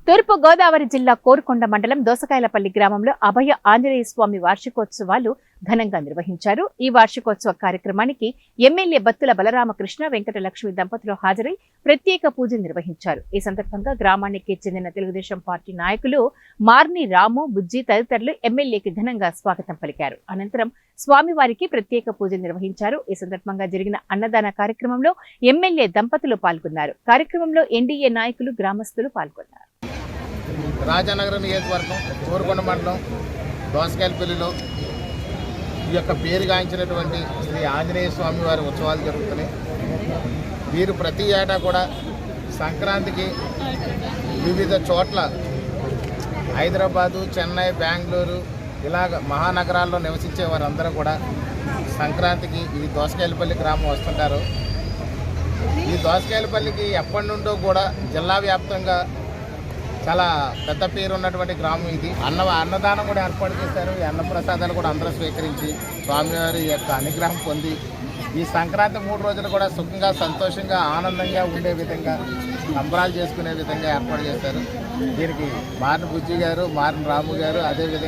తూర్పు గోదావరి జిల్లా కోరుకొండ మండలం దోసకాయలపల్లి గ్రామంలో అభయ ఆంజనేయ స్వామి వార్షికోత్సవాలు ఘనంగా నిర్వహించారు. ఈ వార్షికోత్సవ కార్యక్రమానికి ఎమ్మెల్యే బత్తుల బలరామకృష్ణ, వెంకటలక్ష్మి దంపతులు హాజరై ప్రత్యేక పూజలు నిర్వహించారు. ఈ సందర్భంగా గ్రామానికి చెందిన తెలుగుదేశం పార్టీ నాయకులు మార్ని రాము, బుజ్జి తదితరులు ఎమ్మెల్యేకి ఘనంగా స్వాగతం పలికారు. అనంతరం స్వామివారికి ప్రత్యేక పూజలు నిర్వహించారు. ఈ సందర్భంగా జరిగిన అన్నదాన కార్యక్రమంలో ఎమ్మెల్యే దంపతులు పాల్గొన్నారు. కార్యక్రమంలో ఎన్డీఏ నాయకులు, గ్రామస్తులు పాల్గొన్నారు. రాజానగరం నియోజకవర్గం కోరుకొండ మండలం దోసకాయలపల్లిలో ఈ యొక్క పేరుగాంచినటువంటి శ్రీ ఆంజనేయ స్వామి వారి ఉత్సవాలు జరుగుతున్నాయి. వీరు ప్రతి ఏటా కూడా సంక్రాంతికి వివిధ చోట్ల హైదరాబాదు, చెన్నై, బెంగళూరు ఇలాగ మహానగరాల్లో నివసించే వారందరూ కూడా సంక్రాంతికి ఈ దోసకాయలపల్లి గ్రామం వస్తుంటారు. ఈ దోసకాయలపల్లికి ఎప్పటి నుండో కూడా జిల్లా వ్యాప్తంగా చాలా పెద్ద పేరు ఉన్నటువంటి గ్రామం ఇది. అన్నదానం కూడా ఏర్పాటు చేశారు. ఈ అన్నప్రసాదాలు కూడా అందరూ స్వీకరించి స్వామివారి యొక్క అనుగ్రహం పొంది ఈ సంక్రాంతి 3 రోజులు కూడా సుఖంగా, సంతోషంగా, ఆనందంగా ఉండే విధంగా సంబరాలు చేసుకునే విధంగా ఏర్పాటు చేశారు. దీనికి మార్ని బుజ్జి గారు, మార్ని రాము గారు, అదేవిధంగా